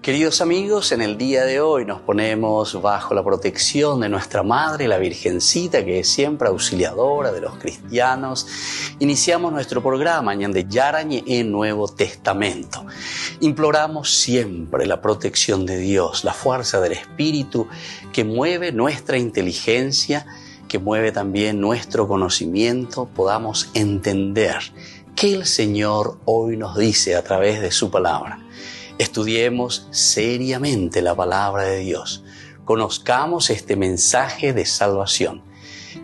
Queridos amigos, en el día de hoy nos ponemos bajo la protección de nuestra Madre, la Virgencita, que es siempre auxiliadora de los cristianos. Iniciamos nuestro programa Ñande Yarañe en Nuevo Testamento. Imploramos siempre la protección de Dios, la fuerza del Espíritu que mueve nuestra inteligencia, que mueve también nuestro conocimiento, podamos entender qué el Señor hoy nos dice a través de su palabra. Estudiemos seriamente la palabra de Dios. Conozcamos este mensaje de salvación.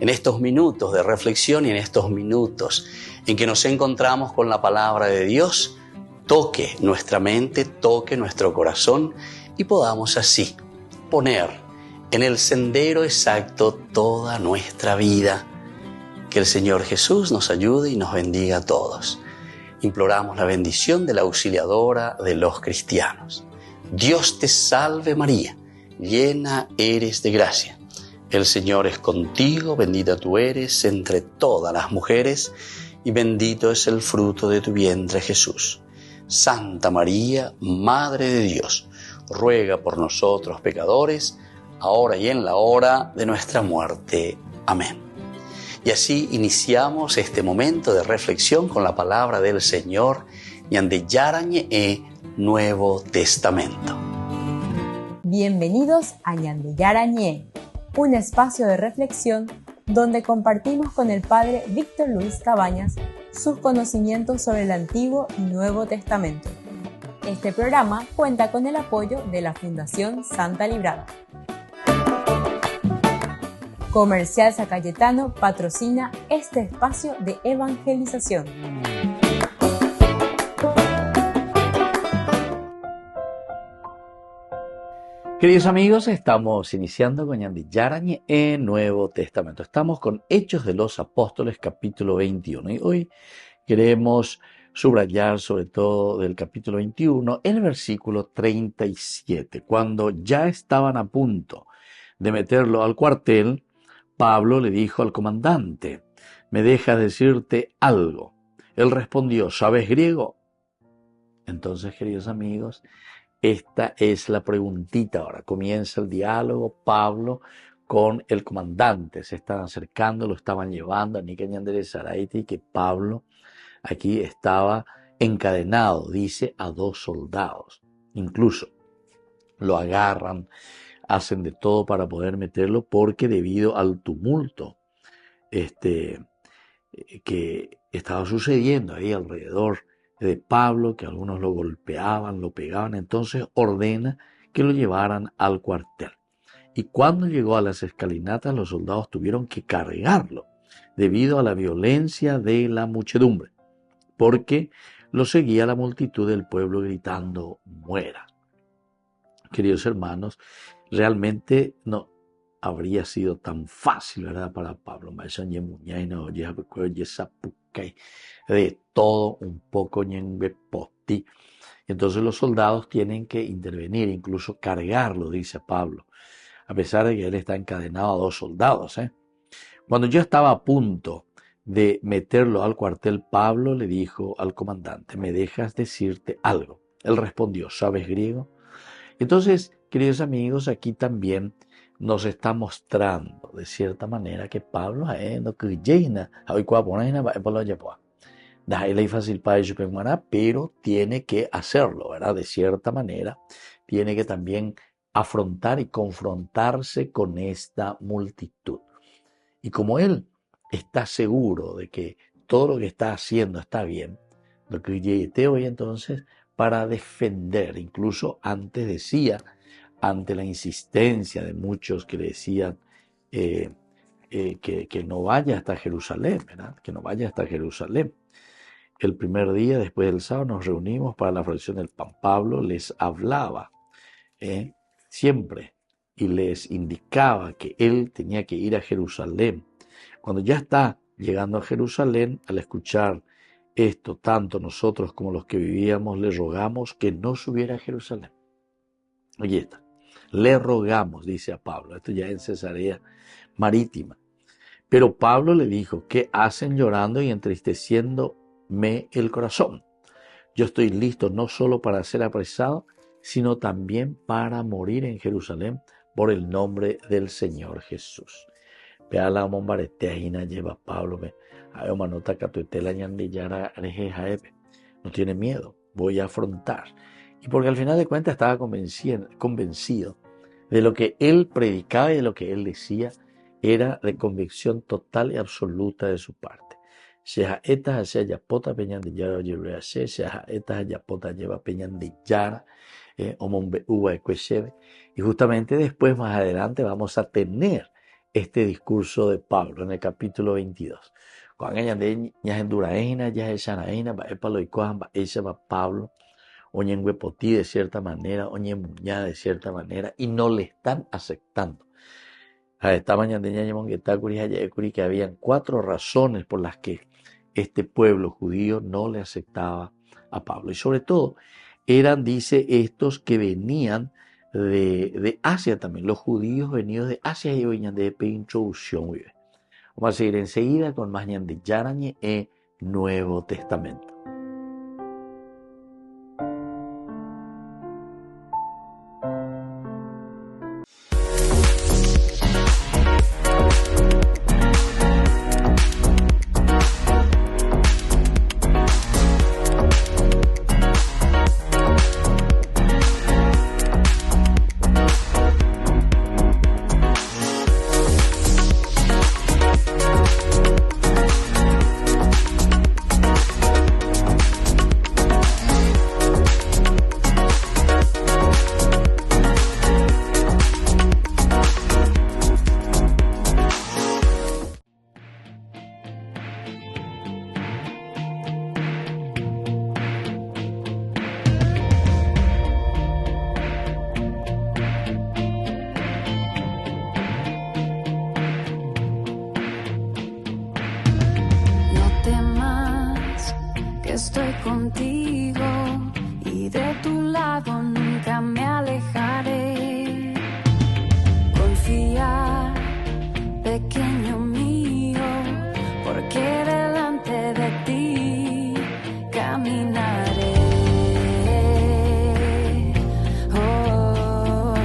En estos minutos de reflexión y en estos minutos en que nos encontramos con la palabra de Dios, toque nuestra mente, toque nuestro corazón y podamos así poner en el sendero exacto toda nuestra vida. Que el Señor Jesús nos ayude y nos bendiga a todos. Imploramos la bendición de la auxiliadora de los cristianos. Dios te salve María, llena eres de gracia. El Señor es contigo, bendita tú eres entre todas las mujeres y bendito es el fruto de tu vientre Jesús. Santa María, Madre de Dios, ruega por nosotros pecadores, ahora y en la hora de nuestra muerte. Amén. Y así iniciamos este momento de reflexión con la palabra del Señor, Ñande Yarañe Nuevo Testamento. Bienvenidos a Ñande Yarañe, un espacio de reflexión donde compartimos con el Padre Víctor Luis Cabañas sus conocimientos sobre el Antiguo y Nuevo Testamento. Este programa cuenta con el apoyo de la Fundación Santa Librada. Comercial San Cayetano patrocina este espacio de evangelización. Queridos amigos, estamos iniciando con Ñande Yarañe en Nuevo Testamento. Estamos con Hechos de los Apóstoles, capítulo 21. Y hoy queremos subrayar sobre todo del capítulo 21 el versículo 37. Cuando ya estaban a punto de meterlo al cuartel, Pablo le dijo al comandante: ¿me dejas decirte algo? Él respondió: ¿sabes griego? Entonces, queridos amigos, esta es la preguntita ahora. Comienza el diálogo, Pablo con el comandante. Se están acercando, lo estaban llevando a Nica Ñande Saraiti, que Pablo aquí estaba encadenado, dice, a 2 soldados. Incluso lo agarran, hacen de todo para poder meterlo porque debido al tumulto que estaba sucediendo ahí alrededor de Pablo, que algunos lo golpeaban, lo pegaban, entonces ordena que lo llevaran al cuartel. Y cuando llegó a las escalinatas, los soldados tuvieron que cargarlo debido a la violencia de la muchedumbre, porque lo seguía la multitud del pueblo gritando: muera. Queridos hermanos, realmente no habría sido tan fácil, ¿verdad?, para Pablo. De todo un poco. Entonces los soldados tienen que intervenir, incluso cargarlo, dice Pablo, a pesar de que él está encadenado a 2 soldados. Cuando ya estaba a punto de meterlo al cuartel, Pablo le dijo al comandante: ¿me dejas decirte algo? Él respondió: ¿sabes griego? Entonces, queridos amigos, aquí también nos está mostrando de cierta manera que Pablo pero tiene que hacerlo, ¿verdad? De cierta manera, tiene que también afrontar y confrontarse con esta multitud. Y como él está seguro de que todo lo que está haciendo está bien, lo que llegué hoy entonces para defender, incluso antes decía, ante la insistencia de muchos que le decían que no vaya hasta Jerusalén, ¿verdad? Que no vaya hasta Jerusalén. El primer día, después del sábado, nos reunimos para la fracción del pan. Pablo les hablaba siempre y les indicaba que él tenía que ir a Jerusalén. Cuando ya está llegando a Jerusalén, al escuchar esto, tanto nosotros como los que vivíamos le rogamos que no subiera a Jerusalén. Oye, está. Le rogamos, dice a Pablo, esto ya en Cesarea Marítima. Pero Pablo le dijo: ¿qué hacen llorando y entristeciéndome el corazón? Yo estoy listo no solo para ser apresado, sino también para morir en Jerusalén por el nombre del Señor Jesús. Peala mombareteajina lleva Pablo, manota catuetela ñandillara arejejaepe. No tiene miedo, voy a afrontar. Y porque al final de cuentas estaba convencido de lo que él predicaba y de lo que él decía era de convicción total y absoluta de su parte. Sheha etas hacia yapota peñandillara oyerea sheha etas yapota lleva peñandillara omombe uva ecueshebe. Y justamente después, más adelante, vamos a tener este discurso de Pablo en el capítulo 22. Cuando añade ñajenduraeina, yajeshanaeina, baepaloicoan, baeshaba Pablo, oñenguepotí de cierta manera, oñemuñá de cierta manera, y no le están aceptando. Que habían 4 razones por las que este pueblo judío no le aceptaba a Pablo. Y sobre todo, eran, dice, estos que venían de Asia también, los judíos venidos de Asia y venían de introducción. Vamos a seguir enseguida con más de Yarañe en Nuevo Testamento. Estoy contigo y de tu lado nunca me alejaré. Confía, pequeño mío, porque delante de ti caminaré. Oh.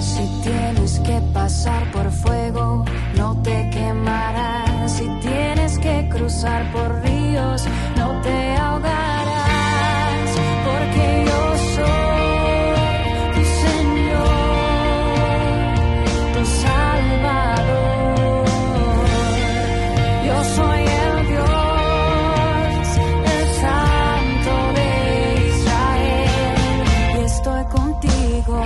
Si tienes que pasar por fuego, no te quemarás. Si tienes que cruzar por ríos, no te ahogarás, porque yo soy tu Señor, tu Salvador. Yo soy el Dios, el Santo de Israel, y estoy contigo.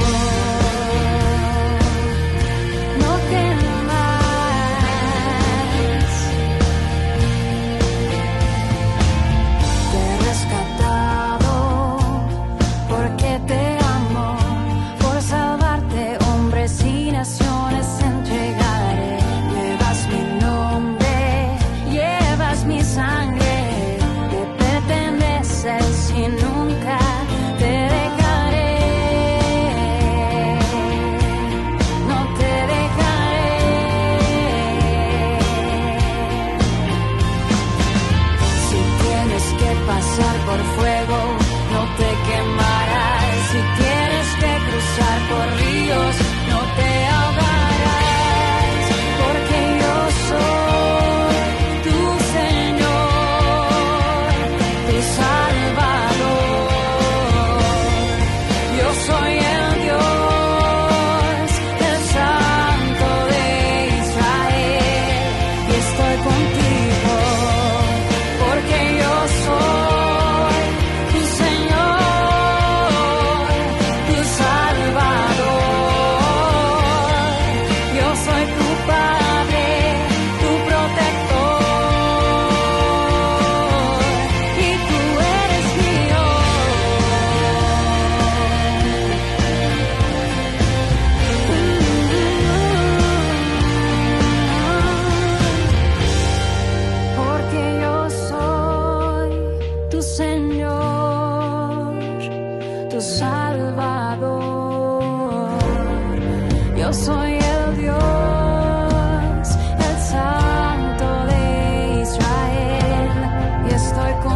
Estoy con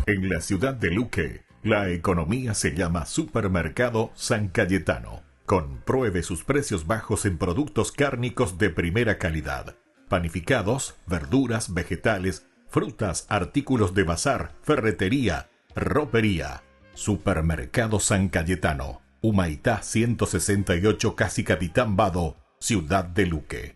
En la ciudad de Luque, la economía se llama Supermercado San Cayetano. Compruebe sus precios bajos en productos cárnicos de primera calidad. Panificados, verduras, vegetales, frutas, artículos de bazar, ferretería, ropería. Supermercado San Cayetano. Humaitá 168, Casi Capitán Vado, ciudad de Luque.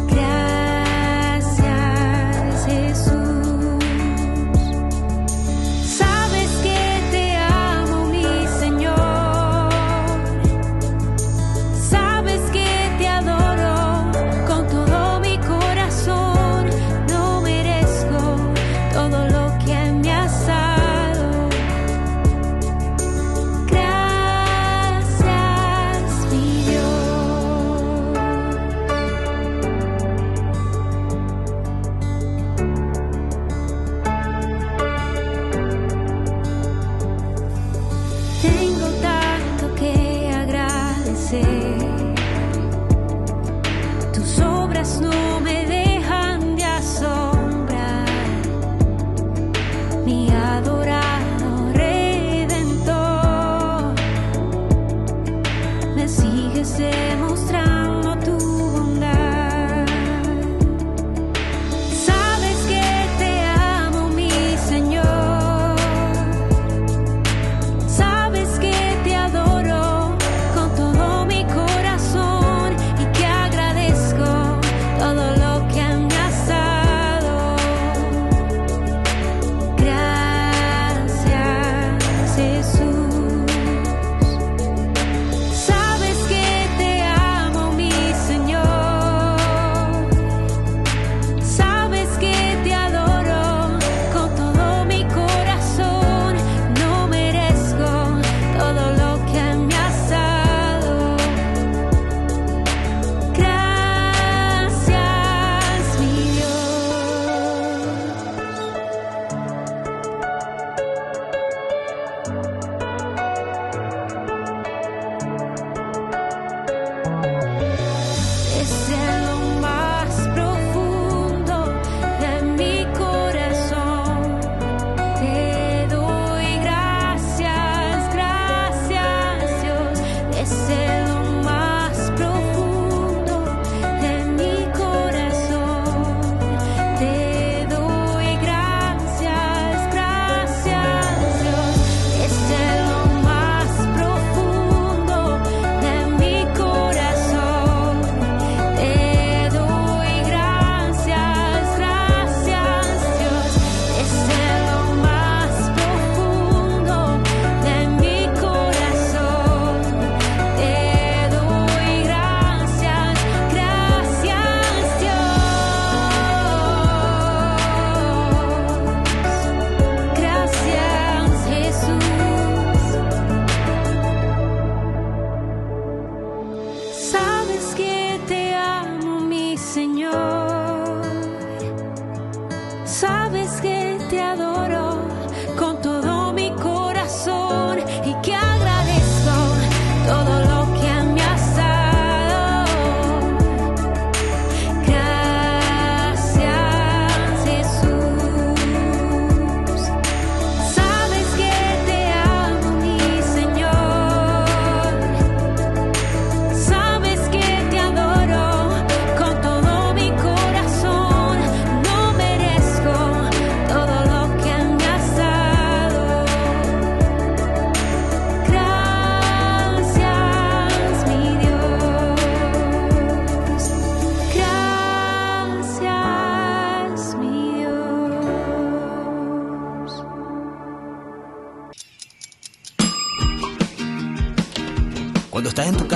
Gracias.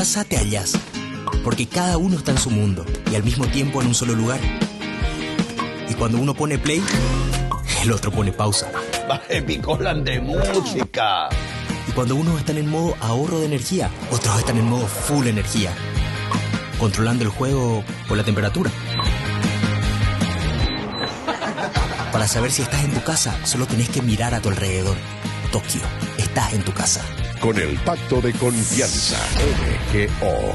casa te hallas, porque cada uno está en su mundo y al mismo tiempo en un solo lugar. Y cuando uno pone play, el otro pone pausa. Baje picolan de música. Y cuando unos están en modo ahorro de energía, otros están en modo full energía, controlando el juego por la temperatura. Para saber si estás en tu casa, solo tenés que mirar a tu alrededor. Tokio, estás en tu casa. Con el pacto de confianza, MGO.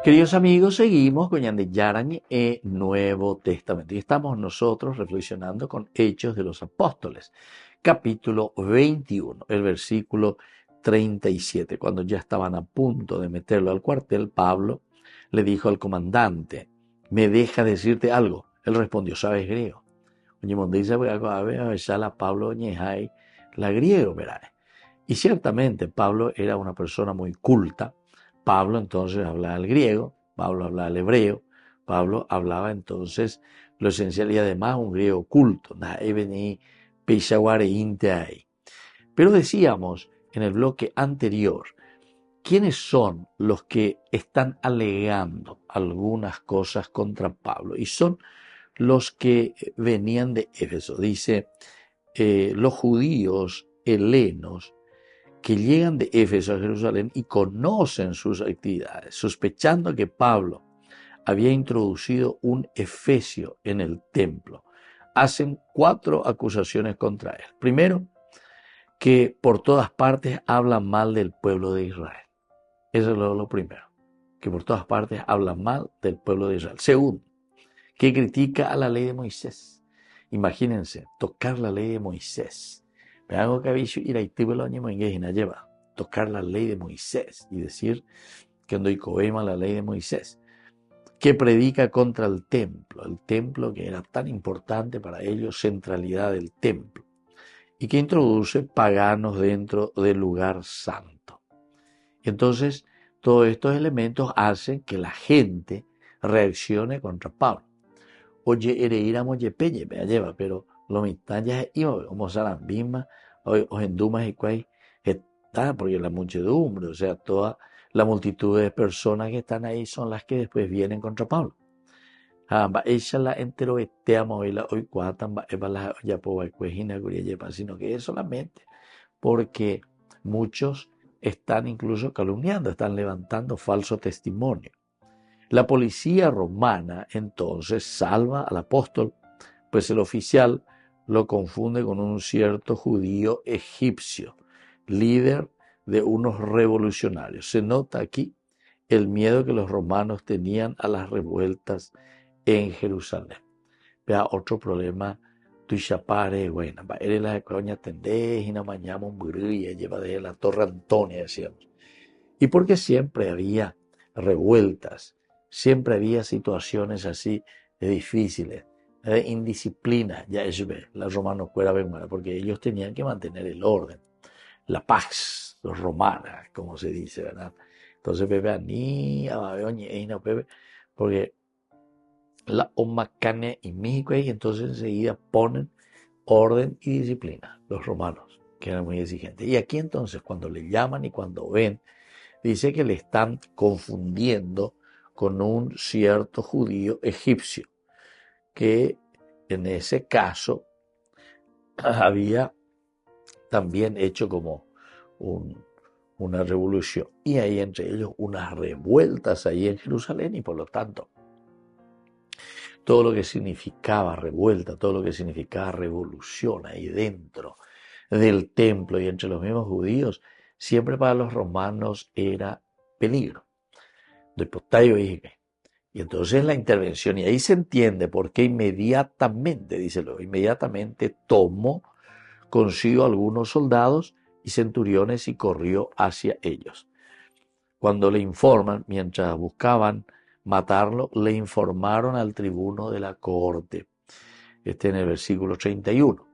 Queridos amigos, seguimos con Ñande Yarañe en Nuevo Testamento y estamos nosotros reflexionando con Hechos de los Apóstoles, capítulo 21, el versículo 37. Cuando ya estaban a punto de meterlo al cuartel, Pablo le dijo al comandante: ¿me deja decirte algo? Él respondió: ¿sabes griego? Pablo la griego, ¿verdad? Y ciertamente Pablo era una persona muy culta. Pablo entonces hablaba el griego, Pablo hablaba el hebreo, Pablo hablaba entonces lo esencial y además un griego culto. Pero decíamos en el bloque anterior, ¿quiénes son los que están alegando algunas cosas contra Pablo? Y son los que venían de Éfeso. Dice, los judíos helenos que llegan de Éfeso a Jerusalén y conocen sus actividades, sospechando que Pablo había introducido un efesio en el templo, hacen 4 acusaciones contra él. Primero, que por todas partes hablan mal del pueblo de Israel. Eso es lo primero, que por todas partes hablan mal del pueblo de Israel. Segundo, que critica a la ley de Moisés. Imagínense, tocar la ley de Moisés. Tocar la ley de Moisés y decir que ando la ley de Moisés, que predica contra el templo que era tan importante para ellos, centralidad del templo, y que introduce paganos dentro del lugar santo. Entonces, todos estos elementos hacen que la gente reaccione contra Pablo. Oye, ereíramos yepeñe, me lleva, pero lo mitad iba como salambima o en dumas y cuay está, porque la muchedumbre, o sea, toda la multitud de personas que están ahí son las que después vienen contra Pablo. Ella la entero hoy cuatan ya sino que es solamente porque muchos están incluso calumniando, están levantando falso testimonio. La policía romana entonces salva al apóstol, pues el oficial lo confunde con un cierto judío egipcio, líder de unos revolucionarios. Se nota aquí el miedo que los romanos tenían a las revueltas en Jerusalén. Vea otro problema, tu chapare, bueno, eres la coña tendés y no mañana un burilla lleva de la Torre Antonia, decíamos. Y porque siempre había revueltas, siempre había situaciones así difíciles, de indisciplina, ya es los romanos porque ellos tenían que mantener el orden, la paz, los romanos, como se dice, ¿verdad? Entonces, porque la Omacane y México, y entonces enseguida ponen orden y disciplina, los romanos, que eran muy exigentes. Y aquí entonces, cuando le llaman y cuando ven, dice que le están confundiendo con un cierto judío egipcio, que en ese caso había también hecho como una revolución, y hay entre ellos unas revueltas ahí en Jerusalén, y por lo tanto todo lo que significaba revuelta, todo lo que significaba revolución ahí dentro del templo y entre los mismos judíos, siempre para los romanos era peligro. Y entonces la intervención, y ahí se entiende por qué inmediatamente, inmediatamente tomó consigo algunos soldados y centuriones y corrió hacia ellos. Cuando le informan, mientras buscaban matarlo, le informaron al tribuno de la corte. En el versículo 31.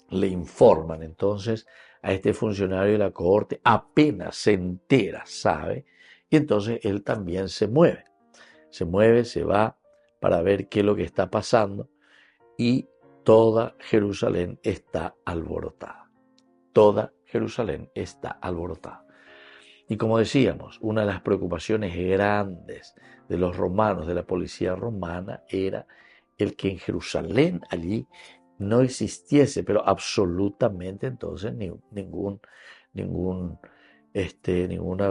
Le informan entonces a este funcionario de la corte, apenas se entera, sabe, y entonces él también se mueve, se va para ver qué es lo que está pasando, y toda Jerusalén está alborotada. Toda Jerusalén está alborotada. Y como decíamos, una de las preocupaciones grandes de los romanos, de la policía romana, era el que en Jerusalén allí no existiese, pero absolutamente entonces ninguna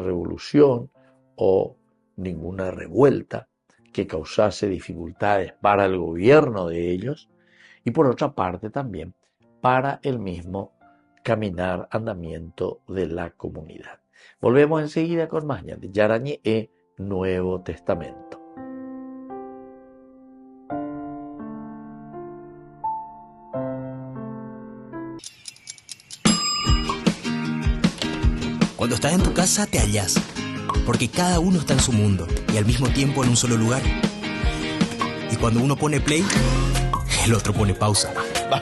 revolución o ninguna revuelta que causase dificultades para el gobierno de ellos y por otra parte también para el mismo caminar, andamiento de la comunidad. Volvemos enseguida con más Ñandi Yarañe e Nuevo Testamento. Cuando estás en tu casa te hallas, porque cada uno está en su mundo y al mismo tiempo en un solo lugar. Y cuando uno pone play, el otro pone pausa.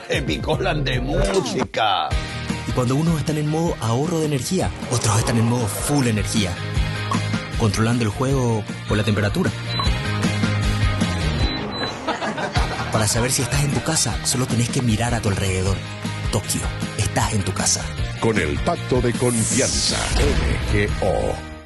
Epicolan de música. Y cuando unos están en modo ahorro de energía, otros están en modo full energía, controlando el juego por la temperatura. Para saber si estás en tu casa, solo tenés que mirar a tu alrededor. Tokio, estás en tu casa. Con el pacto de confianza, MGO.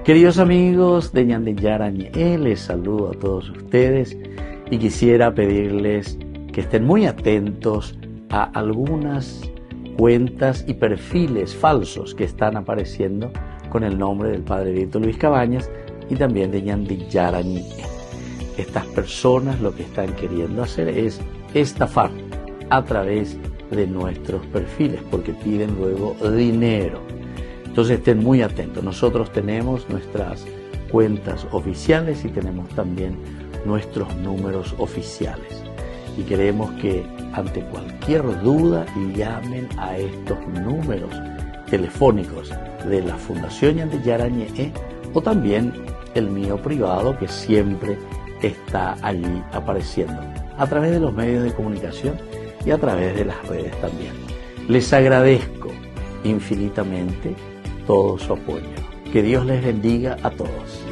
Queridos amigos de Ñande Yarañe, les saludo a todos ustedes y quisiera pedirles que estén muy atentos a algunas cuentas y perfiles falsos que están apareciendo con el nombre del Padre Víctor Luis Cabañas y también de Ñande Yarañe. Estas personas lo que están queriendo hacer es estafar a través de nuestros perfiles porque piden luego dinero. Entonces estén muy atentos. Nosotros tenemos nuestras cuentas oficiales y tenemos también nuestros números oficiales. Y queremos que ante cualquier duda llamen a estos números telefónicos de la Fundación Ñande Yarañe o también el mío privado que siempre está allí apareciendo a través de los medios de comunicación y a través de las redes también. Les agradezco infinitamente todo su apoyo. Que Dios les bendiga a todos.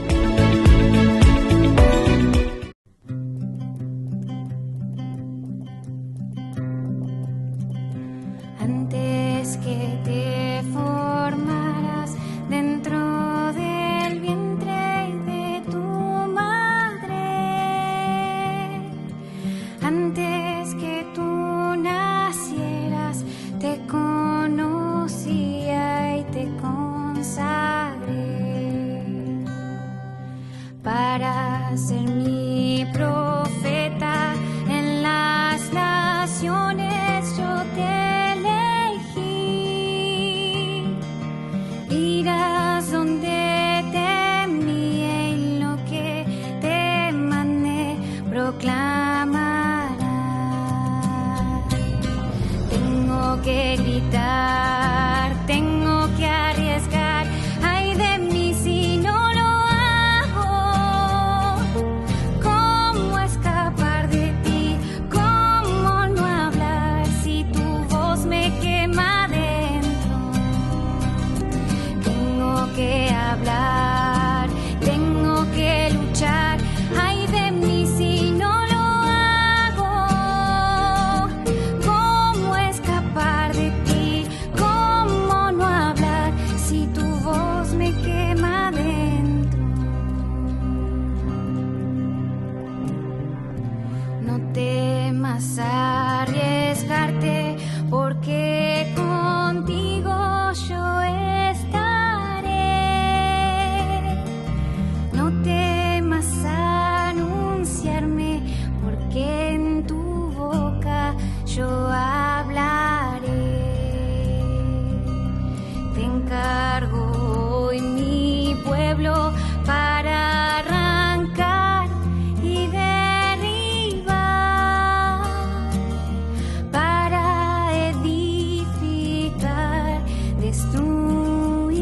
Antes que te formaras dentro del vientre de tu madre, antes que tú nacieras, te conocía y te consagré para ser mi profeta en las naciones. Yo te elegí, irás donde te envíe y lo que te mande proclamarás. Tengo que gritar, tengo que arriesgar, ay de mí si no lo hago. ¿Cómo escapar de ti? ¿Cómo no hablar si tu voz me quema dentro? Tengo que hablar, tengo que luchar, ay de mí si no lo hago. ¿Cómo escapar de ti? ¿Cómo no hablar si tu voz me quema dentro? No temas arriesgarte, porque contigo yo estaré. No temas anunciarme, porque en tu boca yo hablaré. Te encargo hoy mi pueblo para arrancar y derribar, para edificar, destruirás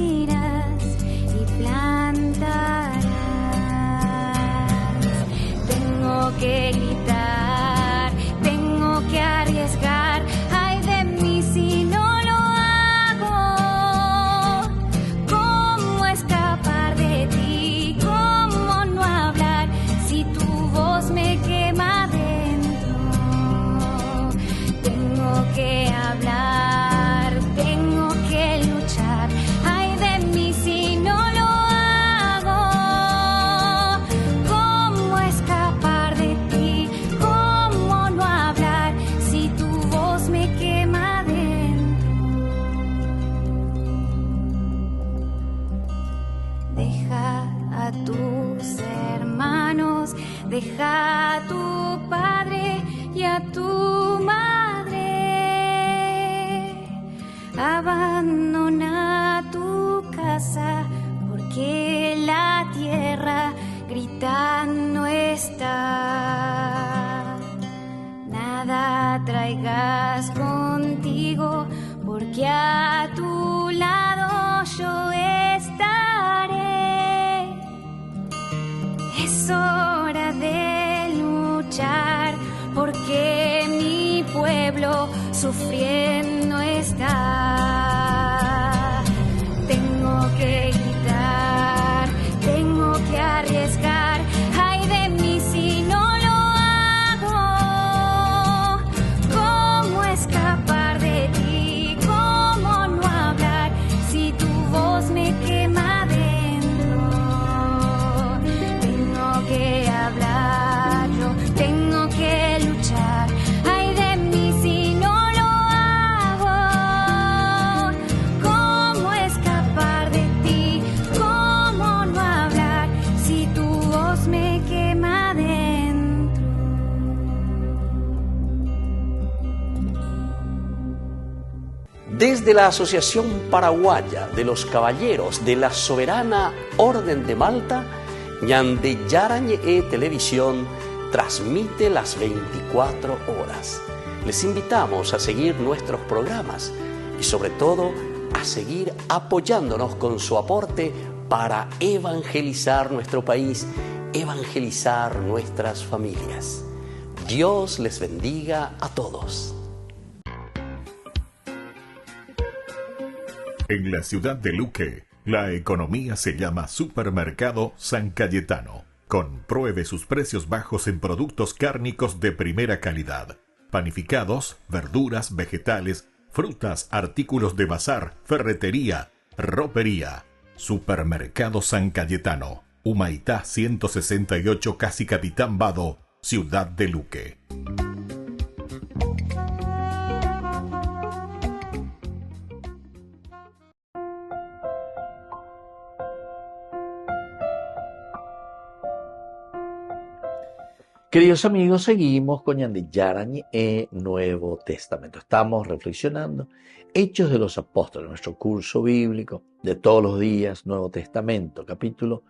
y plantarás. Tengo que gritar, tengo que arriesgar, ay de mí si no lo hago. ¿Cómo escapar de ti? ¿Cómo no hablar si tu voz me quema dentro? Tengo que hablar, tengo que luchar, ay de mí si no lo hago. ¿Cómo escapar de ti? ¿Cómo no hablar si tu voz me quema dentro? Deja a tus hermanos, deja a tu padre y a tu madre. Abandona tu casa, porque la tierra gritando está. Nada traigas contigo, porque a tu lado yo estaré. Es hora de luchar, porque mi pueblo sufriendo está. Tengo que gritar, tengo que arriesgar, ay de mí si no lo hago. ¿Cómo escapar de ti? ¿Cómo no hablar si tu voz me quema dentro? Desde la Asociación Paraguaya de los Caballeros de la Soberana Orden de Malta, Ñande Yarañe Televisión transmite las 24 horas. Les invitamos a seguir nuestros programas y sobre todo a seguir apoyándonos con su aporte para evangelizar nuestro país, evangelizar nuestras familias. Dios les bendiga a todos. En la ciudad de Luque, la economía se llama Supermercado San Cayetano. Compruebe sus precios bajos en productos cárnicos de primera calidad. Panificados, verduras, vegetales, frutas, artículos de bazar, ferretería, ropería. Supermercado San Cayetano. Humaitá 168, Casi Capitán Vado, ciudad de Luque. Queridos amigos, seguimos con Ñande Yarañe Nuevo Testamento. Estamos reflexionando Hechos de los Apóstoles, nuestro curso bíblico de todos los días, Nuevo Testamento, capítulo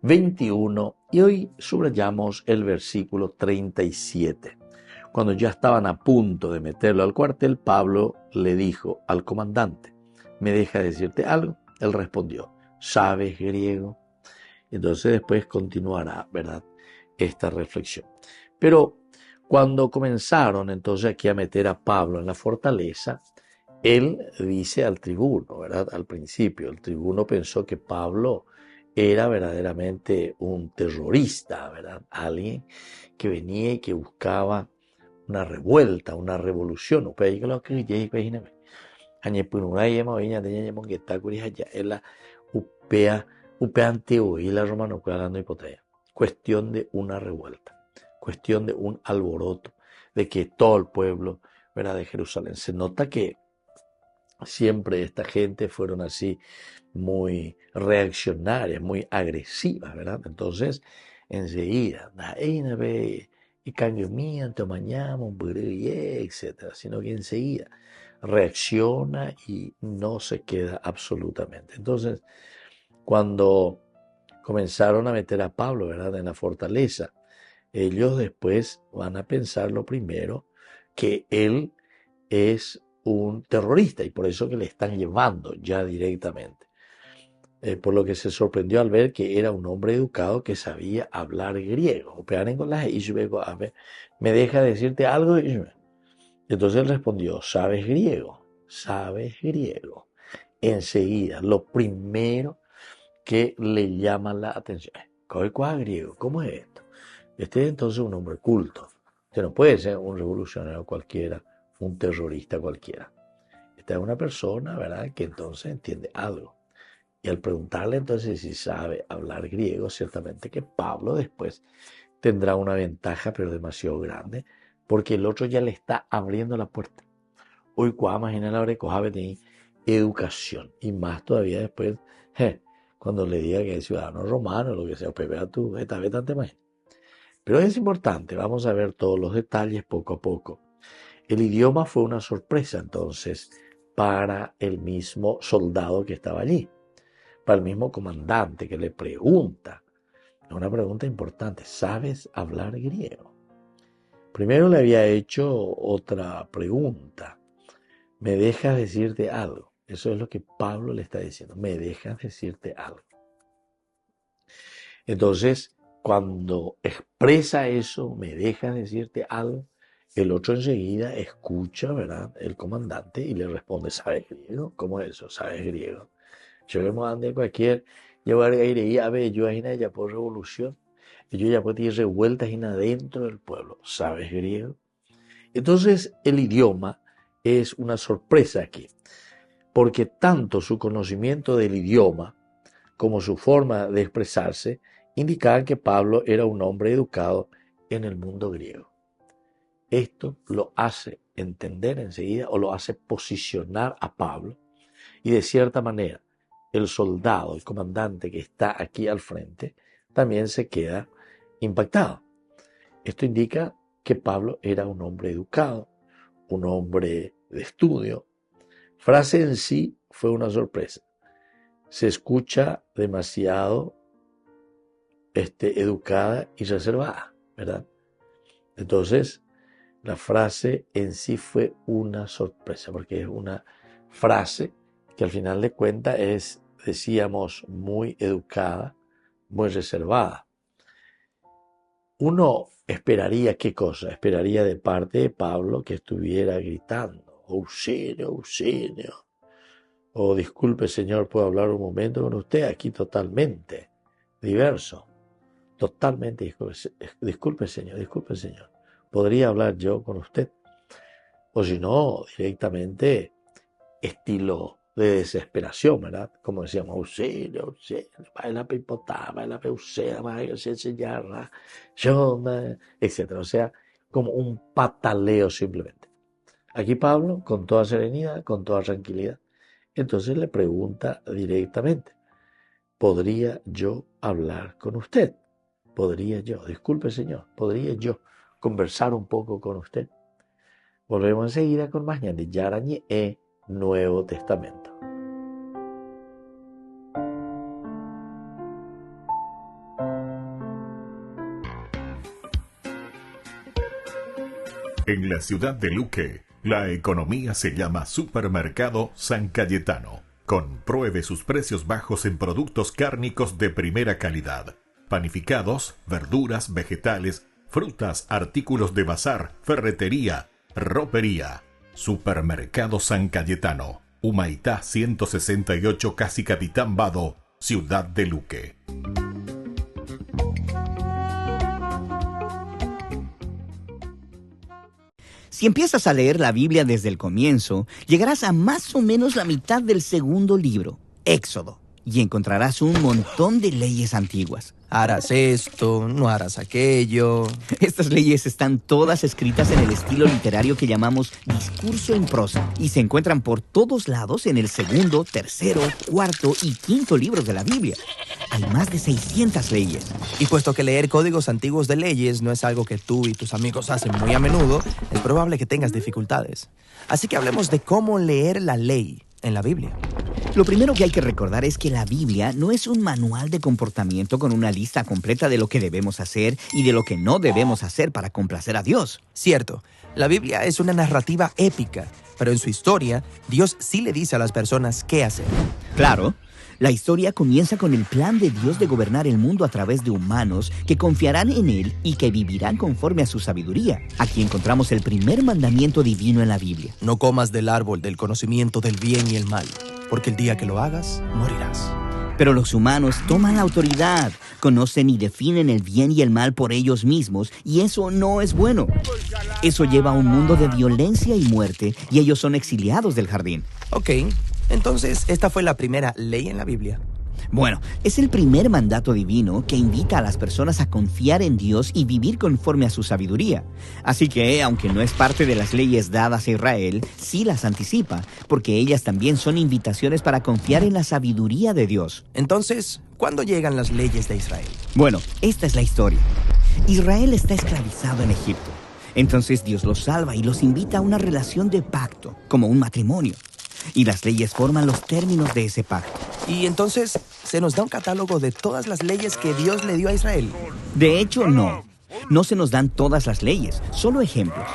21. Y hoy subrayamos el versículo 37. Cuando ya estaban a punto de meterlo al cuartel, Pablo le dijo al comandante: ¿me deja decirte algo? Él respondió: ¿sabes griego? Entonces después continuará, ¿verdad?, esta reflexión. Pero cuando comenzaron entonces aquí a meter a Pablo en la fortaleza, él dice al tribuno, ¿verdad? Al principio, el tribuno pensó que Pablo era verdaderamente un terrorista, ¿verdad? Alguien que venía y que buscaba una revuelta, una revolución. Cuestión de una revuelta, cuestión de un alboroto, de que todo el pueblo, ¿verdad?, de Jerusalén. Se nota que siempre esta gente fueron así muy reaccionarias, muy agresivas, ¿verdad? Entonces, enseguida, y cambio miento, mañana, etcétera, sino que enseguida reacciona y no se queda absolutamente. Entonces, cuando comenzaron a meter a Pablo, ¿verdad?, en la fortaleza, ellos después van a pensar lo primero, que él es un terrorista y por eso que le están llevando ya directamente. Por lo que se sorprendió al ver que era un hombre educado que sabía hablar griego. ¿Me deja decirte algo? Entonces él respondió: ¿sabes griego? ¿Sabes griego? Enseguida, lo primero que le llama la atención: ¿cuál griego? ¿Cómo es esto? Este es entonces un hombre culto. Este no puede ser un revolucionario cualquiera, un terrorista cualquiera. Esta es una persona, ¿verdad?, que entonces entiende algo. Y al preguntarle entonces si sabe hablar griego, ciertamente que Pablo después tendrá una ventaja, pero demasiado grande, porque el otro ya le está abriendo la puerta. Hoy, imagina la hora de educación, y más todavía después, cuando le diga que es ciudadano romano, lo que sea, pues vea tú, esta vez tanto más. Pero es importante, vamos a ver todos los detalles poco a poco. El idioma fue una sorpresa entonces para el mismo soldado que estaba allí, para el mismo comandante que le pregunta, una pregunta importante: ¿sabes hablar griego? Primero le había hecho otra pregunta: ¿me dejas decirte algo? Eso es lo que Pablo le está diciendo: ¿me dejas decirte algo? Entonces, cuando expresa eso, ¿me dejas decirte algo?, el otro enseguida escucha, ¿verdad?, el comandante, y le responde: ¿sabes griego? ¿Cómo es eso? ¿Sabes griego? Yo le mando cualquier llevar aire a ver, yo ahí ya por revolución, yo ya puedo ir revueltas dentro del pueblo. ¿Sabes griego? Entonces, el idioma es una sorpresa aquí, porque tanto su conocimiento del idioma como su forma de expresarse indicaban que Pablo era un hombre educado en el mundo griego. Esto lo hace entender enseguida, o lo hace posicionar a Pablo, y de cierta manera el soldado, el comandante que está aquí al frente, también se queda impactado. Esto indica que Pablo era un hombre educado, un hombre de estudio, frase en sí fue una sorpresa. Se escucha demasiado educada y reservada, ¿verdad? Entonces, la frase en sí fue una sorpresa, porque es una frase que al final de cuentas es, decíamos, muy educada, muy reservada. Uno esperaría, ¿qué cosa? Esperaría de parte de Pablo que estuviera gritando, auxilio, auxilio. O disculpe, señor, ¿puedo hablar un momento con usted? Aquí totalmente diverso. Totalmente, disculpe, señor. ¿Podría hablar yo con usted? O si no, directamente estilo de desesperación, ¿verdad? Como decíamos, auxilio, auxilio, baila pipotá, baila peusea, baila enseñarla, etc. O sea, como un pataleo simplemente. Aquí Pablo, con toda serenidad, con toda tranquilidad, entonces le pregunta directamente, ¿podría yo hablar con usted? ¿Podría yo? Disculpe, señor, ¿podría yo conversar un poco con usted? Volvemos enseguida con más Ñandi Yarañe e Nuevo Testamento. En la ciudad de Luque, la economía se llama Supermercado San Cayetano. Compruebe sus precios bajos en productos cárnicos de primera calidad. Panificados, verduras, vegetales, frutas, artículos de bazar, ferretería, ropería. Supermercado San Cayetano, Humaitá 168, Casi Capitán Vado, Ciudad de Luque. Si empiezas a leer la Biblia desde el comienzo, llegarás a más o menos la mitad del segundo libro, Éxodo, y encontrarás un montón de leyes antiguas. Harás esto, no harás aquello. Estas leyes están todas escritas en el estilo literario que llamamos discurso en prosa y se encuentran por todos lados en el segundo, tercero, cuarto y quinto libros de la Biblia. Hay más de 600 leyes. Y puesto que leer códigos antiguos de leyes no es algo que tú y tus amigos hacen muy a menudo, es probable que tengas dificultades. Así que hablemos de cómo leer la ley en la Biblia. Lo primero que hay que recordar es que la Biblia no es un manual de comportamiento con una lista completa de lo que debemos hacer y de lo que no debemos hacer para complacer a Dios. Cierto, la Biblia es una narrativa épica, pero en su historia, Dios sí le dice a las personas qué hacer. Claro. La historia comienza con el plan de Dios de gobernar el mundo a través de humanos que confiarán en Él y que vivirán conforme a su sabiduría. Aquí encontramos el primer mandamiento divino en la Biblia. No comas del árbol del conocimiento del bien y el mal, porque el día que lo hagas, morirás. Pero los humanos toman la autoridad, conocen y definen el bien y el mal por ellos mismos, y eso no es bueno. Eso lleva a un mundo de violencia y muerte, y ellos son exiliados del jardín. Ok. Entonces, ¿esta fue la primera ley en la Biblia? Bueno, es el primer mandato divino que invita a las personas a confiar en Dios y vivir conforme a su sabiduría. Así que, aunque no es parte de las leyes dadas a Israel, sí las anticipa, porque ellas también son invitaciones para confiar en la sabiduría de Dios. Entonces, ¿cuándo llegan las leyes de Israel? Bueno, esta es la historia. Israel está esclavizado en Egipto. Entonces Dios los salva y los invita a una relación de pacto, como un matrimonio. Y las leyes forman los términos de ese pacto. Y entonces, ¿se nos da un catálogo de todas las leyes que Dios le dio a Israel? De hecho, no. No se nos dan todas las leyes, solo ejemplos.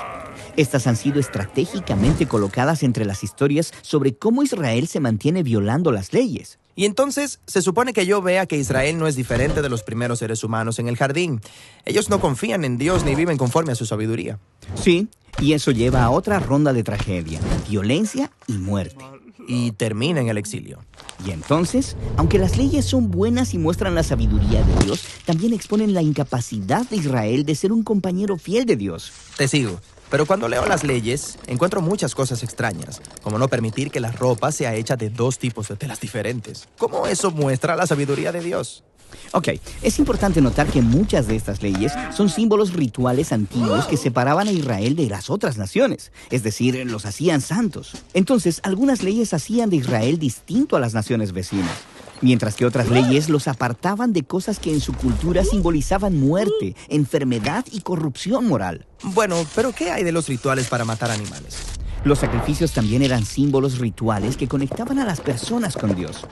Estas han sido estratégicamente colocadas entre las historias sobre cómo Israel se mantiene violando las leyes. Y entonces, se supone que yo vea que Israel no es diferente de los primeros seres humanos en el jardín. Ellos no confían en Dios ni viven conforme a su sabiduría. Sí, y eso lleva a otra ronda de tragedia, violencia y muerte. Y termina en el exilio. Y entonces, aunque las leyes son buenas y muestran la sabiduría de Dios, también exponen la incapacidad de Israel de ser un compañero fiel de Dios. Te sigo. Pero cuando leo las leyes, encuentro muchas cosas extrañas, como no permitir que la ropa sea hecha de 2 tipos de telas diferentes. ¿Cómo eso muestra la sabiduría de Dios? Ok, es importante notar que muchas de estas leyes son símbolos rituales antiguos que separaban a Israel de las otras naciones, es decir, los hacían santos. Entonces, algunas leyes hacían de Israel distinto a las naciones vecinas, mientras que otras leyes los apartaban de cosas que en su cultura simbolizaban muerte, enfermedad y corrupción moral. Bueno, pero ¿qué hay de los rituales para matar animales? Los sacrificios también eran símbolos rituales que conectaban a las personas con Dios.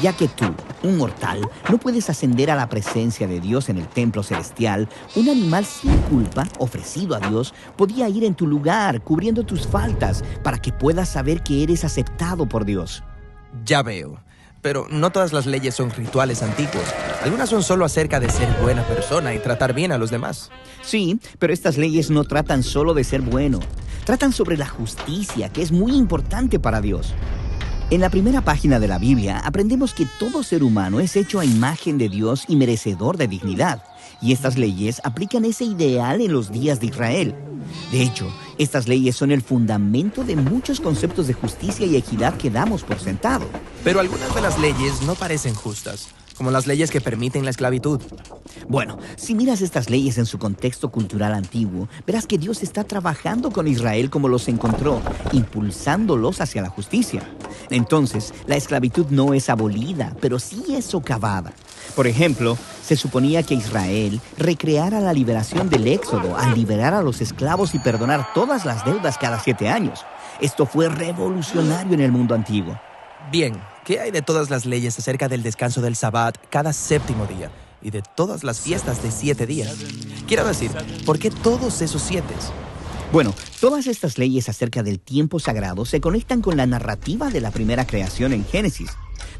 Ya que tú, un mortal, no puedes ascender a la presencia de Dios en el templo celestial, un animal sin culpa, ofrecido a Dios, podía ir en tu lugar, cubriendo tus faltas, para que puedas saber que eres aceptado por Dios. Ya veo. Pero no todas las leyes son rituales antiguos. Algunas son solo acerca de ser buena persona y tratar bien a los demás. Sí, pero estas leyes no tratan solo de ser bueno. Tratan sobre la justicia, que es muy importante para Dios. En la primera página de la Biblia aprendemos que todo ser humano es hecho a imagen de Dios y merecedor de dignidad. Y estas leyes aplican ese ideal en los días de Israel. De hecho, estas leyes son el fundamento de muchos conceptos de justicia y equidad que damos por sentado. Pero algunas de las leyes no parecen justas, como las leyes que permiten la esclavitud. Bueno, si miras estas leyes en su contexto cultural antiguo, verás que Dios está trabajando con Israel como los encontró, impulsándolos hacia la justicia. Entonces, la esclavitud no es abolida, pero sí es socavada. Por ejemplo, se suponía que Israel recreara la liberación del Éxodo al liberar a los esclavos y perdonar todas las deudas cada 7 años. Esto fue revolucionario en el mundo antiguo. Bien, ¿qué hay de todas las leyes acerca del descanso del Sabbat cada 7º día y de todas las fiestas de 7 días? Quiero decir, ¿por qué todos esos 7? Bueno, todas estas leyes acerca del tiempo sagrado se conectan con la narrativa de la primera creación en Génesis.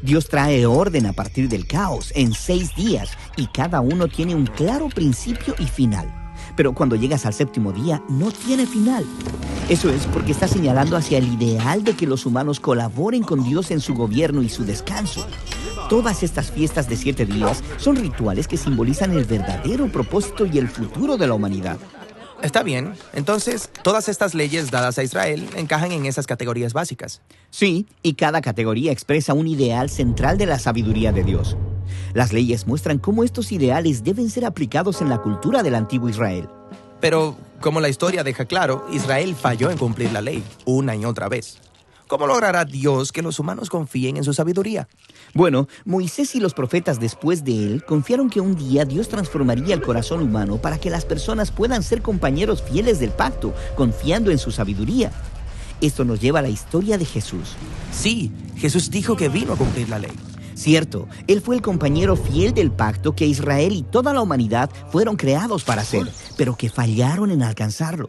Dios trae orden a partir del caos en 6 días y cada uno tiene un claro principio y final. Pero cuando llegas al 7º día, no tiene final. Eso es porque está señalando hacia el ideal de que los humanos colaboren con Dios en su gobierno y su descanso. Todas estas fiestas de 7 días son rituales que simbolizan el verdadero propósito y el futuro de la humanidad. Está bien. Entonces, todas estas leyes dadas a Israel encajan en esas categorías básicas. Sí, y cada categoría expresa un ideal central de la sabiduría de Dios. Las leyes muestran cómo estos ideales deben ser aplicados en la cultura del antiguo Israel. Pero, como la historia deja claro, Israel falló en cumplir la ley una y otra vez. ¿Cómo logrará Dios que los humanos confíen en su sabiduría? Bueno, Moisés y los profetas después de él confiaron que un día Dios transformaría el corazón humano para que las personas puedan ser compañeros fieles del pacto, confiando en su sabiduría. Esto nos lleva a la historia de Jesús. Sí, Jesús dijo que vino a cumplir la ley. Cierto, Él fue el compañero fiel del pacto que Israel y toda la humanidad fueron creados para hacer, pero que fallaron en alcanzarlo.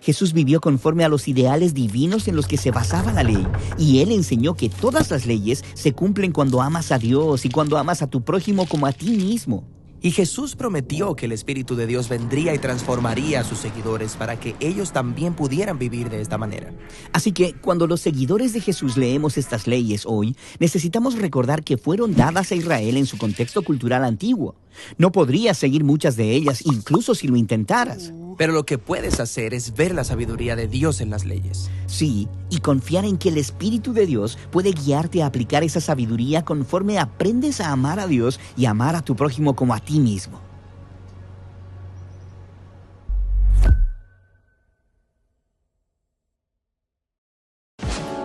Jesús vivió conforme a los ideales divinos en los que se basaba la ley, y Él enseñó que todas las leyes se cumplen cuando amas a Dios y cuando amas a tu prójimo como a ti mismo. Y Jesús prometió que el Espíritu de Dios vendría y transformaría a sus seguidores para que ellos también pudieran vivir de esta manera. Así que, cuando los seguidores de Jesús leemos estas leyes hoy, necesitamos recordar que fueron dadas a Israel en su contexto cultural antiguo. No podrías seguir muchas de ellas, incluso si lo intentaras. Pero lo que puedes hacer es ver la sabiduría de Dios en las leyes. Sí, y confiar en que el Espíritu de Dios puede guiarte a aplicar esa sabiduría conforme aprendes a amar a Dios y amar a tu prójimo como a ti mismo.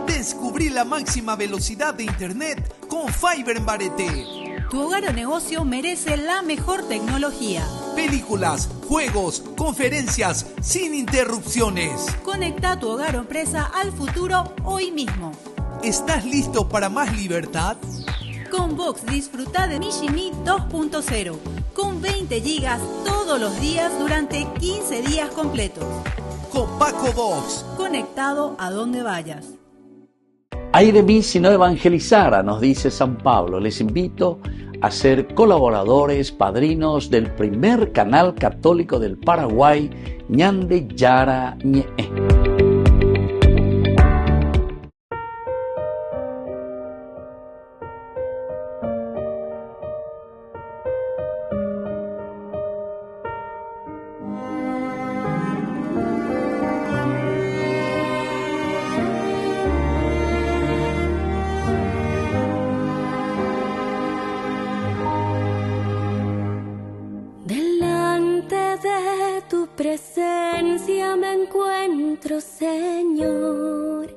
Descubrí la máxima velocidad de Internet con Fiber en Barete. Tu hogar o negocio merece la mejor tecnología. Películas, juegos, conferencias, sin interrupciones. Conecta tu hogar o empresa al futuro hoy mismo. ¿Estás listo para más libertad? Con Vox disfruta de Mishimi 2.0, con 20 gigas todos los días durante 15 días completos. Con Paco Vox. Conectado a donde vayas. Ay de mí si no evangelizara, nos dice San Pablo. Les invito a ser colaboradores, padrinos del primer canal católico del Paraguay, Ñande Yara Ñe. Presencia me encuentro, Señor,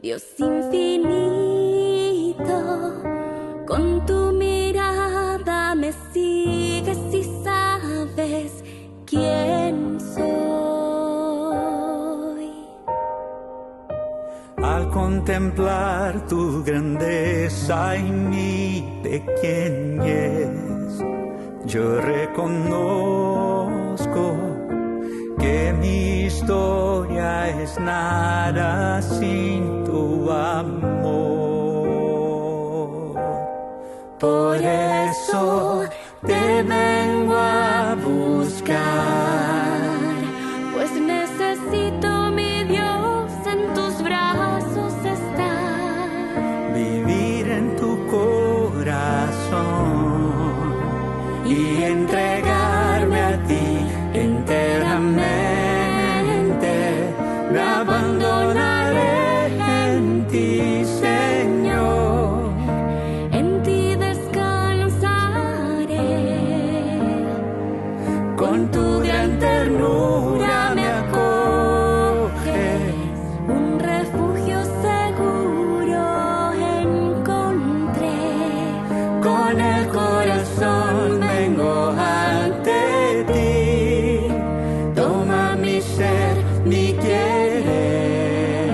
Dios infinito, con tu mirada me sigues y sabes quién soy. contemplar tu grandeza y mi pequeñez. Yo reconozco que mi historia es nada sin tu amor. Por eso te vengo a buscar, pues necesito, mi Dios, en tus brazos estar. Vivir en tu corazón y entregarme a ti enteramente. Me abandonaré en ti, Señor. En ti descansaré. Con tu gran ternura me acoges. Un refugio seguro encontré. Con el corazón vengo ante ti. Toma mi ser, mi querer.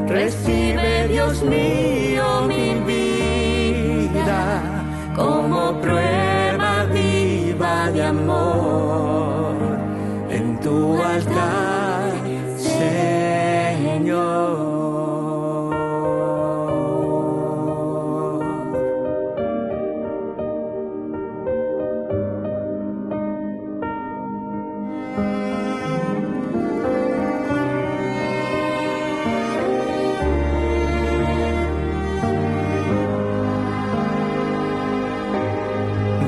Recibe, Dios mío, mi vida como prueba viva de amor en tu altar, Señor.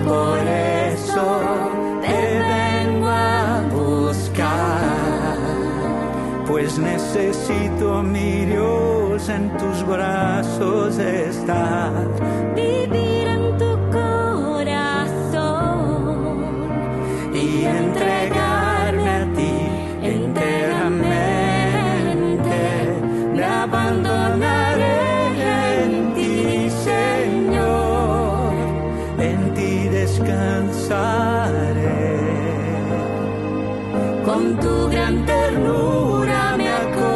Por eso te vengo a buscar, pues necesito, mi Dios, en tus brazos estar. Vivir en tu corazón Y entregarme a ti enteramente. Me abandonaré en ti, Señor. En ti descansaré. Con tu gran ternura me acoges.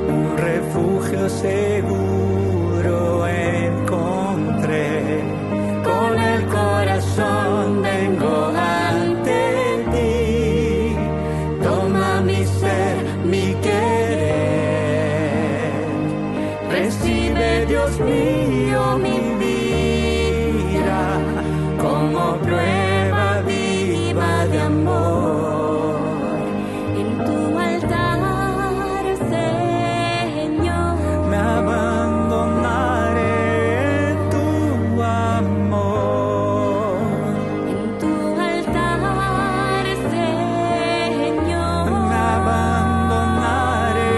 Un refugio seguro encontré. Con el corazón vengo ante ti. Toma mi ser, mi querer. Recibe, Dios mío, mi vida como prueba viva de amor en tu altar, Señor. me abandonaré en tu amor En tu altar, Señor. me abandonaré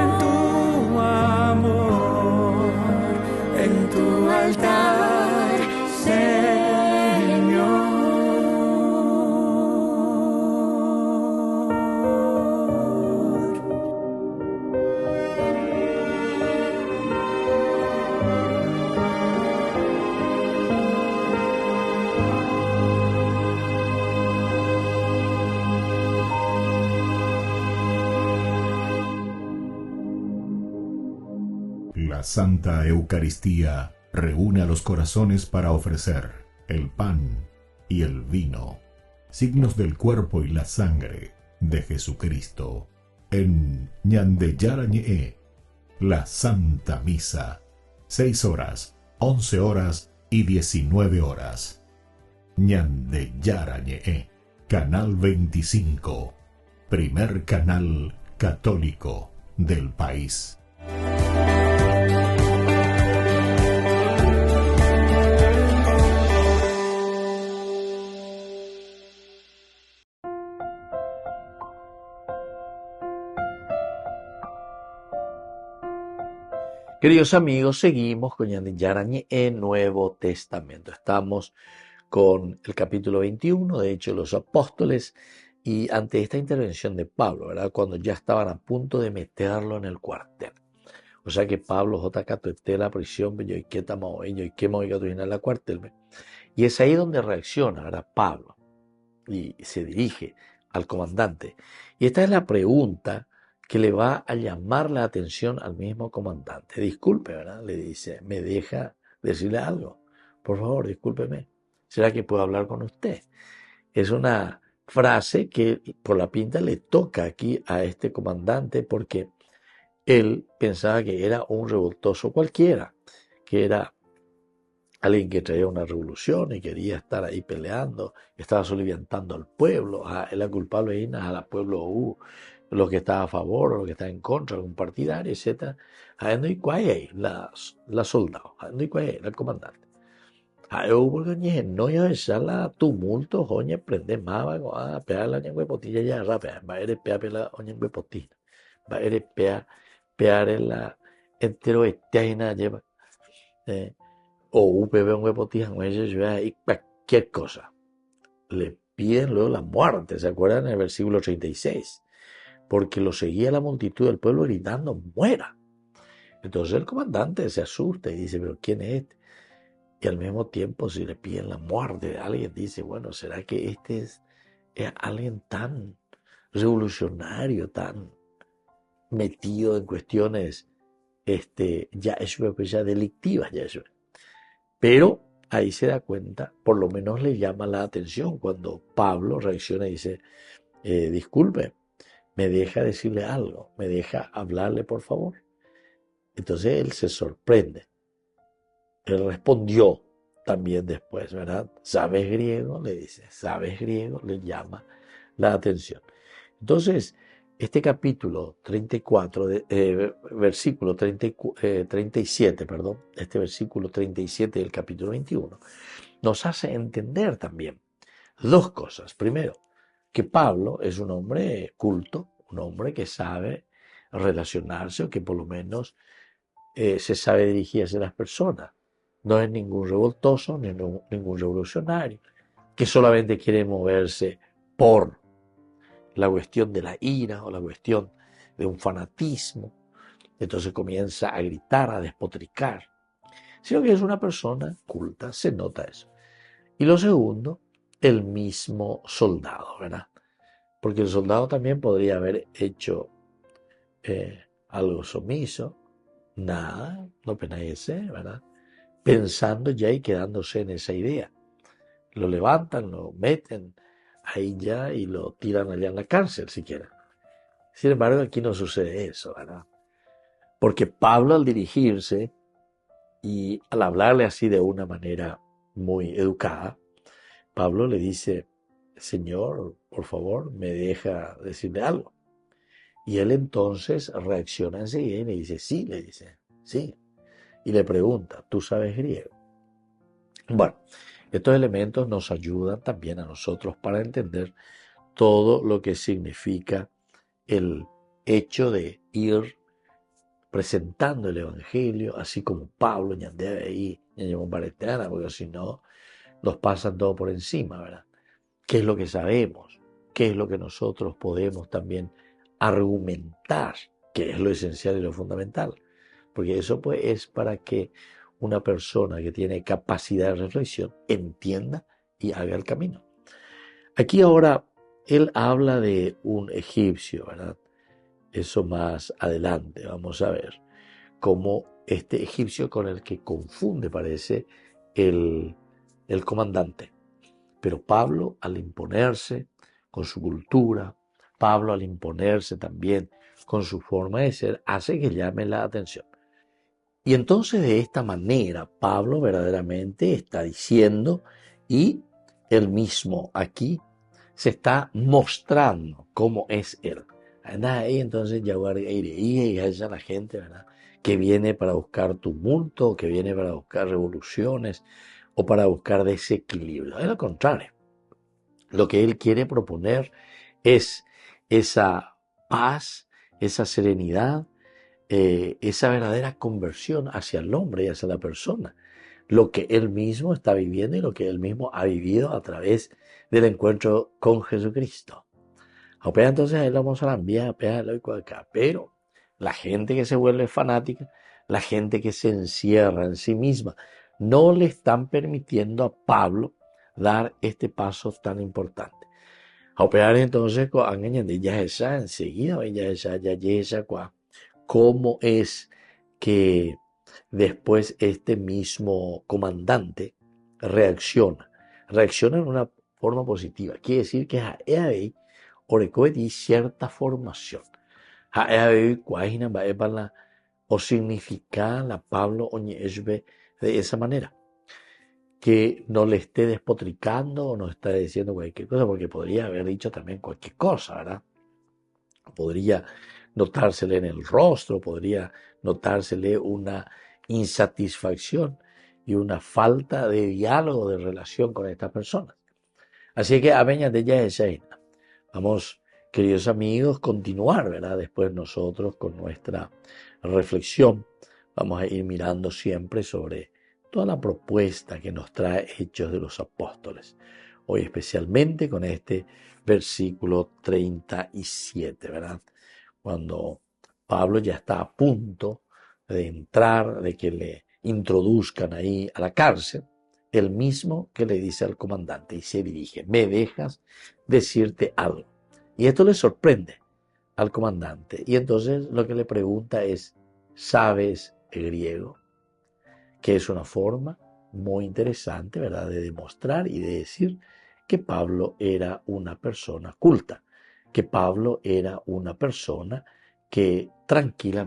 en tu amor en tu altar, Señor. La Santa Eucaristía reúne a los corazones para ofrecer el pan y el vino, signos del cuerpo y la sangre de Jesucristo. En Ñande Yarañe, la Santa Misa, 6 horas, 11 horas y 19 horas. Ñande Yarañe, Canal 25, primer canal católico del país. Queridos amigos, seguimos con Ñande Yarañe en Nuevo Testamento. Estamos con el capítulo 21 de Hechos de los Apóstoles y ante esta intervención de Pablo, ¿verdad? Cuando ya estaban a punto de meterlo en el cuartel. O sea que Pablo J. esté en la prisión, yo y qué estamos y qué en la cuartel. Y es ahí donde reacciona, ¿verdad? Pablo y se dirige al comandante. Y esta es la pregunta que le va a llamar la atención al mismo comandante. Disculpe, ¿verdad? Le dice, ¿me deja decirle algo? Por favor, discúlpeme. ¿Será que puedo hablar con usted? Es una frase que por la pinta le toca aquí a este comandante porque él pensaba que era un revoltoso cualquiera, que era alguien que traía una revolución y quería estar ahí peleando, estaba soliviantando al pueblo, era culpable ahí al pueblo, los que estaban a favor o los que estaban en contra, algún partidario, etc. No hay cuál la soldado, no hay cuál el comandante. Porque no iba a echar la tumulto, oña, prende más, va a pegar la ñengüe potilla ya rápida, va a ir pea la ñengüe potilla, va a ir pear en la entero esteina lleva, o UPB un huepotija, y cualquier cosa. Le piden luego la muerte, ¿se acuerdan? En el versículo 36, porque lo seguía la multitud del pueblo gritando, ¡muera! Entonces el comandante se asusta y dice, ¿pero quién es este? Y al mismo tiempo, si le piden la muerte de alguien, dice, bueno, ¿será que este es alguien tan revolucionario, tan metido en cuestiones ya delictivas? Pero ahí se da cuenta, por lo menos le llama la atención cuando Pablo reacciona y dice, disculpe, ¿me deja decirle algo? ¿Me deja hablarle, por favor? Entonces él se sorprende. Él respondió también después, ¿verdad? ¿Sabes griego? Le dice, ¿sabes griego? Le llama la atención. Entonces, este capítulo 34, versículo 37, perdón, este versículo 37 del capítulo 21, nos hace entender también dos cosas. Primero, que Pablo es un hombre culto, un hombre que sabe relacionarse o que por lo menos se sabe dirigir hacia las personas. No es ningún revoltoso, ni ningún revolucionario, que solamente quiere moverse por la cuestión de la ira o la cuestión de un fanatismo. Entonces comienza a gritar, a despotricar. Sino que es una persona culta, se nota eso. Y lo segundo, el mismo soldado, ¿verdad? Porque el soldado también podría haber hecho algo sumiso, nada, no penece, ¿verdad? Pensando ya y quedándose en esa idea. Lo levantan, lo meten ahí ya y lo tiran allá en la cárcel siquiera. Sin embargo, aquí no sucede eso, ¿verdad? Porque Pablo al dirigirse y al hablarle así de una manera muy educada, Pablo le dice, Señor, por favor, me deja decirle algo. Y él entonces reacciona enseguida y le dice, sí, sí. Y le pregunta, ¿tú sabes griego? Bueno, estos elementos nos ayudan también a nosotros para entender todo lo que significa el hecho de ir presentando el Evangelio, así como Pablo, ñandebe ahí, ñandebe, porque si no, nos pasan todo por encima, ¿verdad? ¿Qué es lo que sabemos? ¿Qué es lo que nosotros podemos también argumentar? Que es lo esencial y lo fundamental. Porque eso pues es para que una persona que tiene capacidad de reflexión entienda y haga el camino. Aquí ahora él habla de un egipcio, ¿verdad? Eso más adelante vamos a ver cómo este egipcio con el que confunde parece el comandante. Pero Pablo al imponerse con su cultura, Pablo al imponerse también con su forma de ser, hace que llame la atención. Y entonces de esta manera Pablo verdaderamente está diciendo y él mismo aquí se está mostrando cómo es él. Ahí entonces ya y a la gente, ¿verdad? Que viene para buscar tumulto, que viene para buscar revoluciones o para buscar desequilibrio. Es lo contrario. Lo que él quiere proponer es esa paz, esa serenidad, esa verdadera conversión hacia el hombre y hacia la persona. Lo que él mismo está viviendo y lo que él mismo ha vivido a través del encuentro con Jesucristo. Entonces a él vamos a enviar acá. Pero la gente que se vuelve fanática, la gente que se encierra en sí misma, no le están permitiendo a Pablo dar este paso tan importante. A operar entonces con Angañan de Yahesa, enseguida ya cómo es que después este mismo comandante reacciona en una forma positiva. Quiere decir que hay cierta formación. O significa la Pablo Oñezbe de esa manera. Que no le esté despotricando o no está diciendo cualquier cosa, porque podría haber dicho también cualquier cosa, ¿verdad? Podría notársele en el rostro, podría notársele una insatisfacción y una falta de diálogo, de relación con estas personas. Así que aveña de ella es Sheina. Vamos, queridos amigos, continuar, ¿verdad? Después nosotros con nuestra reflexión vamos a ir mirando siempre sobre toda la propuesta que nos trae Hechos de los Apóstoles. Hoy especialmente con este versículo 37, ¿verdad? Cuando Pablo ya está a punto de entrar, de que le introduzcan ahí a la cárcel, el mismo que le dice al comandante y se dirige, ¿me dejas decirte algo? Y esto le sorprende al comandante. Y entonces lo que le pregunta es, ¿sabes el griego? Que es una forma muy interesante, ¿verdad?, de demostrar y de decir que Pablo era una persona culta, que Pablo era una persona que tranquilamente